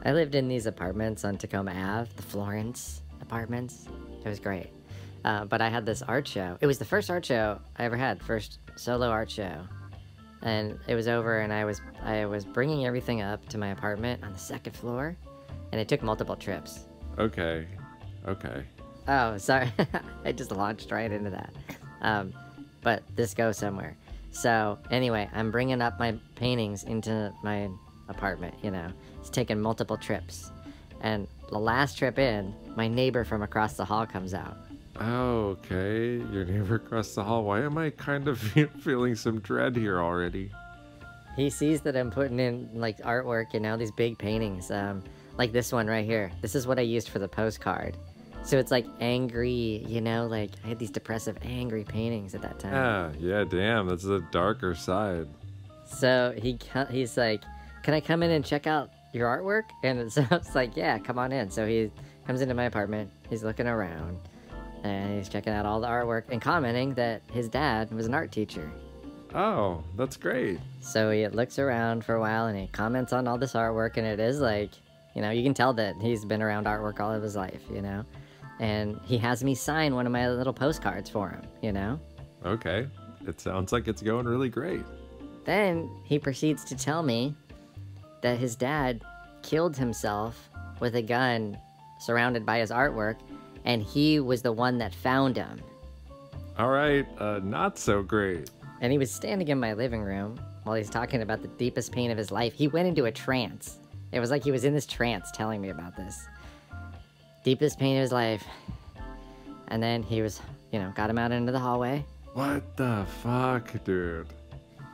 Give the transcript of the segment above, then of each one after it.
I lived in these apartments on Tacoma Ave, the Florence apartments. It was great. But I had this art show. It was the first art show I ever had, first solo art show. And it was over, and I was bringing everything up to my apartment on the second floor, and it took multiple trips. Okay. Oh, sorry. I just launched right into that. But this goes somewhere. So anyway, I'm bringing up my paintings into my apartment, you know. It's taken multiple trips. And the last trip in, my neighbor from across the hall comes out. Oh, okay. Your neighbor across the hall. Why am I kind of feeling some dread here already? He sees that I'm putting in, like, artwork, you know, these big paintings. Like this one right here. This is what I used for the postcard. So it's, like, angry, you know, like, I had these depressive, angry paintings at that time. Yeah, damn. That's the darker side. So he's like, can I come in and check out your artwork? And so it's like, yeah, come on in. So he comes into my apartment. He's looking around. And he's checking out all the artwork and commenting that his dad was an art teacher. Oh, that's great. So he looks around for a while and he comments on all this artwork, and it is like, you know, you can tell that he's been around artwork all of his life, you know? And he has me sign one of my little postcards for him, you know? Okay. It sounds like it's going really great. Then he proceeds to tell me that his dad killed himself with a gun surrounded by his artwork, and he was the one that found him. All right, not so great. And he was standing in my living room while he's talking about the deepest pain of his life. He went into a trance. It was like he was in this trance telling me about this. Deepest pain of his life. And then he was, you know, got him out into the hallway. What the fuck, dude?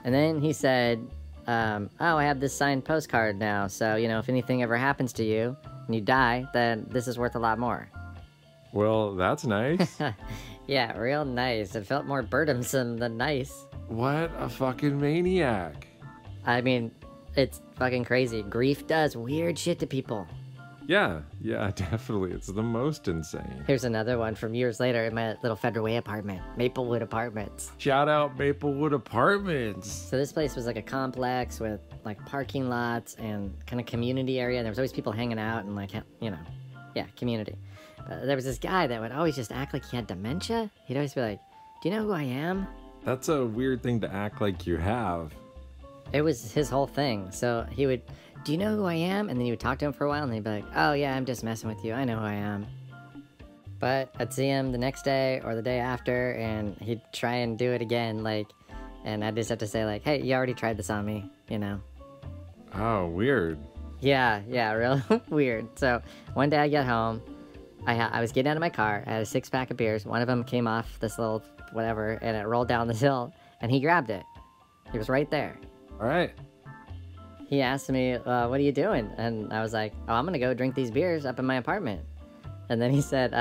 And then he said, oh, I have this signed postcard now, so, you know, if anything ever happens to you and you die, then this is worth a lot more. Well, that's nice. Yeah, real nice. It felt more burdensome than nice. What a fucking maniac. I mean, it's fucking crazy. Grief does weird shit to people. Yeah, definitely. It's the most insane. Here's another one from years later in my little Federal Way apartment, Maplewood Apartments. Shout out Maplewood Apartments. So this place was like a complex with like parking lots and kind of community area. And there was always people hanging out and like, you know, yeah, community. There was this guy that would always just act like he had dementia. He'd always be like, do you know who I am? That's a weird thing to act like you have. It was his whole thing. So he would, do you know who I am? And then you would talk to him for a while and he'd be like, oh yeah, I'm just messing with you. I know who I am. But I'd see him the next day or the day after and he'd try and do it again. Like, and I'd just have to say like, hey, you already tried this on me, you know? Oh, weird. Yeah, real weird. So one day I get home. I was getting out of my car. I had a 6-pack of beers. One of them came off this little whatever, and it rolled down this hill, and he grabbed it. He was right there. All right. He asked me, what are you doing? And I was like, oh, I'm going to go drink these beers up in my apartment. And then he said,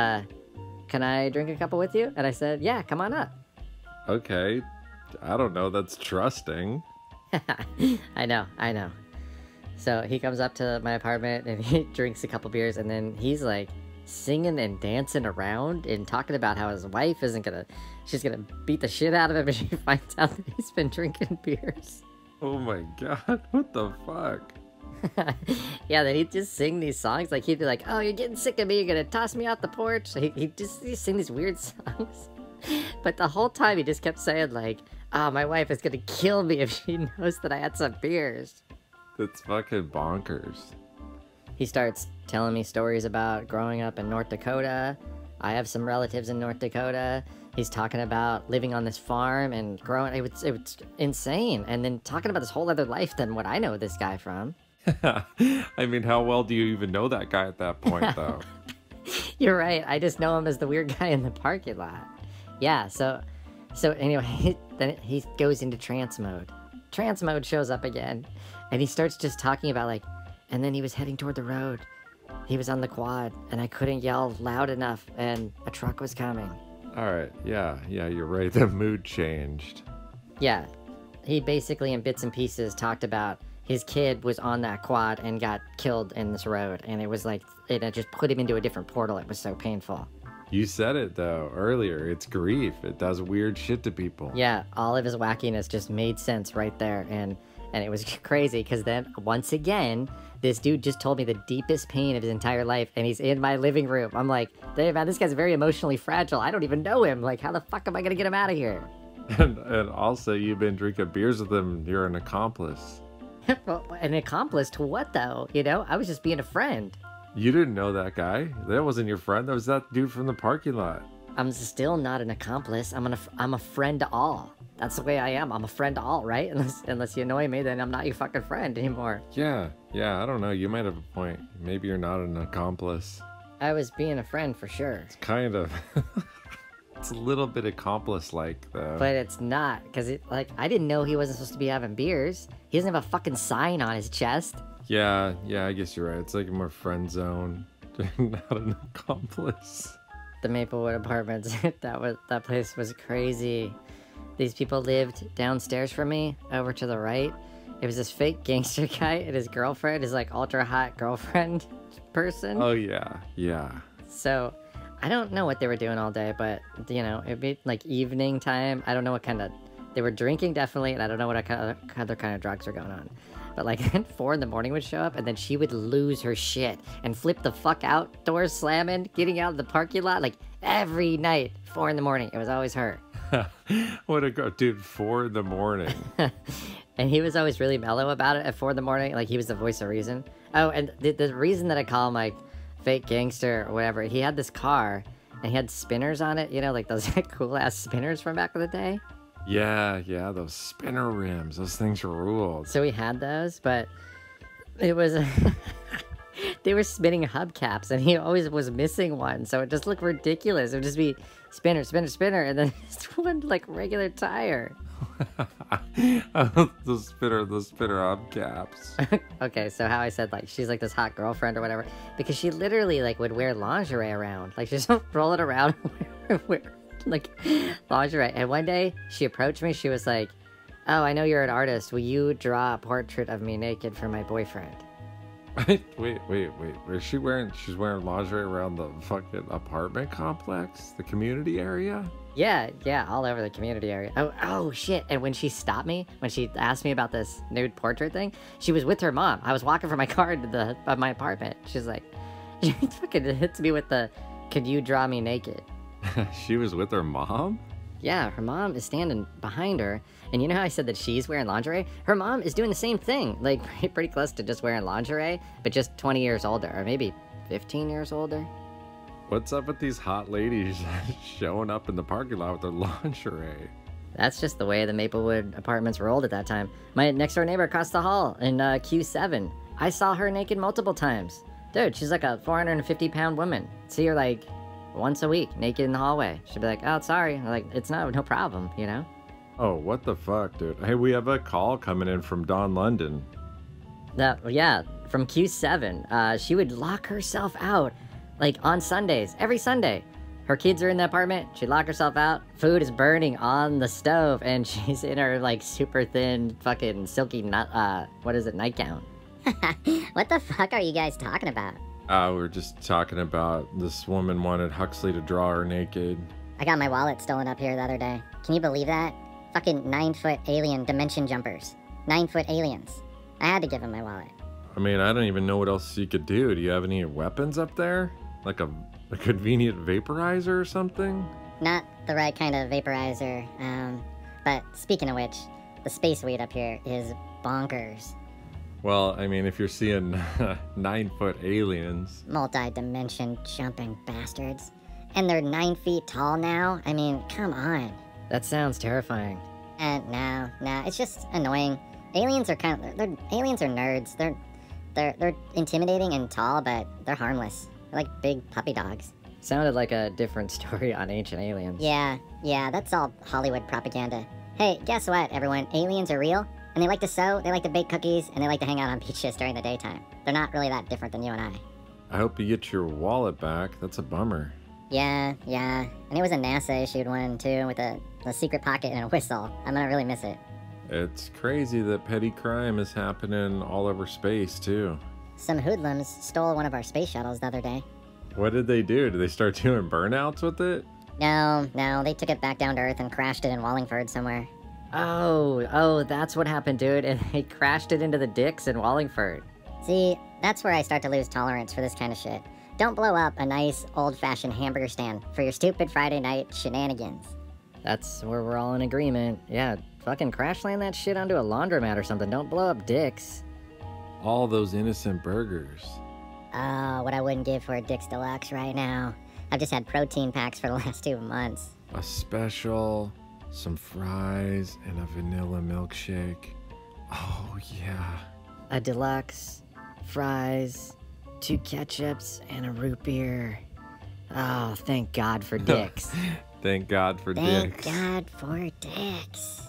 can I drink a couple with you? And I said, yeah, come on up. Okay. I don't know. That's trusting. I know. So he comes up to my apartment, and he drinks a couple beers, and then he's like, singing and dancing around and talking about how his wife she's gonna beat the shit out of him if she finds out that he's been drinking beers. Oh my god, what the fuck? Yeah, then he'd just sing these songs, like he'd be like, oh, you're getting sick of me, you're gonna toss me out the porch. He'd sing these weird songs. But the whole time he just kept saying like, oh, my wife is gonna kill me if she knows that I had some beers. That's fucking bonkers. He starts telling me stories about growing up in North Dakota. I have some relatives in North Dakota. He's talking about living on this farm and growing. It was insane. And then talking about this whole other life than what I know this guy from. I mean, how well do you even know that guy at that point, though? You're right. I just know him as the weird guy in the parking lot. Yeah, so anyway, then he goes into trance mode. Trance mode shows up again. And he starts just talking about like, and then he was heading toward the road. He was on the quad, and I couldn't yell loud enough, and a truck was coming. All right, yeah, you're right. The mood changed. Yeah, he basically in bits and pieces talked about his kid was on that quad and got killed in this road, and it was like, it just put him into a different portal. It was so painful. You said it, though, earlier. It's grief. It does weird shit to people. Yeah, all of his wackiness just made sense right there, and And it was crazy because then, once again, this dude just told me the deepest pain of his entire life, and he's in my living room. I'm like, Dave, man, this guy's very emotionally fragile. I don't even know him. Like, how the fuck am I gonna get him out of here? And also, you've been drinking beers with him. You're an accomplice. Well, an accomplice to what, though? You know, I was just being a friend. You didn't know that guy. That wasn't your friend. That was that dude from the parking lot. I'm still not an accomplice. I'm a friend to all. That's the way I am. I'm a friend to all, right? Unless you annoy me, then I'm not your fucking friend anymore. Yeah, I don't know. You might have a point. Maybe you're not an accomplice. I was being a friend for sure. It's kind of... It's a little bit accomplice-like, though. But it's not, because I didn't know he wasn't supposed to be having beers. He doesn't have a fucking sign on his chest. Yeah, I guess you're right. It's like more friend zone, not an accomplice. The Maplewood Apartments, that place was crazy. These people lived downstairs from me, over to the right. It was this fake gangster guy and his girlfriend, his like ultra hot girlfriend person. Oh yeah. So, I don't know what they were doing all day, but you know, it'd be like evening time. I don't know what kind of, they were drinking definitely, and I don't know what other kind of drugs were going on. But like then 4 in the morning would show up, and then she would lose her shit and flip the fuck out, doors slamming, getting out of the parking lot, like every night, 4 in the morning. It was always her. What a girl, dude, 4 in the morning. And he was always really mellow about it at 4 in the morning. Like he was the voice of reason. Oh, and the reason that I call him like fake gangster or whatever, he had this car and he had spinners on it, you know, like those cool ass spinners from back in the day. Yeah, those spinner rims, those things ruled. So he had those, but it was they were spinning hubcaps and he always was missing one, so it just looked ridiculous. It would just be spinner, and then just one like regular tire. the spinner hubcaps. Okay, so how I said like she's like this hot girlfriend or whatever, because she literally like would wear lingerie around, like she's roll it around wear like lingerie. And one day she approached me, she was like, "Oh, I know you're an artist, will you draw a portrait of me naked for my boyfriend?" Wait. Is she wearing? She's wearing lingerie around the fucking apartment complex, the community area. Yeah, all over the community area. Oh shit! And when she stopped me, when she asked me about this nude portrait thing, she was with her mom. I was walking from my car to my apartment. She's like, she fucking hits me with the, "Could you draw me naked?" She was with her mom? Yeah, her mom is standing behind her. And you know how I said that she's wearing lingerie? Her mom is doing the same thing, like pretty close to just wearing lingerie, but just 20 years older, or maybe 15 years older. What's up with these hot ladies showing up in the parking lot with their lingerie? That's just the way the Maplewood Apartments rolled at that time. My next door neighbor across the hall in Q7, I saw her naked multiple times. Dude, she's like a 450-pound woman. See her like once a week, naked in the hallway. She'd be like, "Oh, sorry." I'm like, "It's no problem, you know?" Oh, what the fuck, dude? Hey, we have a call coming in from Don London. Yeah, from Q7. She would lock herself out, like, on Sundays, every Sunday. Her kids are in the apartment, she'd lock herself out, food is burning on the stove, and she's in her, like, super thin, fucking silky, nightgown. What the fuck are you guys talking about? We were just talking about this woman wanted Huxley to draw her naked. I got my wallet stolen up here the other day. Can you believe that? Fucking 9-foot alien dimension jumpers. 9-foot aliens. I had to give him my wallet. I mean, I don't even know what else you could do. Do you have any weapons up there? Like a convenient vaporizer or something? Not the right kind of vaporizer. But speaking of which, the space weed up here is bonkers. Well, I mean, if you're seeing 9-foot aliens. Multi-dimension jumping bastards. And they're 9 feet tall now? I mean, come on. That sounds terrifying. No, it's just annoying. Aliens are aliens are nerds. They're intimidating and tall, but they're harmless. They're like big puppy dogs. Sounded like a different story on Ancient Aliens. Yeah, that's all Hollywood propaganda. Hey, guess what, everyone? Aliens are real, and they like to sew, they like to bake cookies, and they like to hang out on beaches during the daytime. They're not really that different than you and I. I hope you get your wallet back. That's a bummer. Yeah. And it was a NASA-issued one, too, with a secret pocket and a whistle. I'm gonna really miss it. It's crazy that petty crime is happening all over space, too. Some hoodlums stole one of our space shuttles the other day. What did they do? Did they start doing burnouts with it? No, they took it back down to Earth and crashed it in Wallingford somewhere. Oh, that's what happened, dude. And they crashed it into the dicks in Wallingford. See, that's where I start to lose tolerance for this kind of shit. Don't blow up a nice, old-fashioned hamburger stand for your stupid Friday night shenanigans. That's where we're all in agreement. Yeah, fucking crash land that shit onto a laundromat or something. Don't blow up dicks. All those innocent burgers. Oh, what I wouldn't give for a Dick's Deluxe right now. I've just had protein packs for the last 2 months. A special, some fries, and a vanilla milkshake. Oh, yeah. A deluxe, fries, 2 ketchups, and a root beer. Oh, thank God for dicks. Thank God for Thank dicks. God for dicks.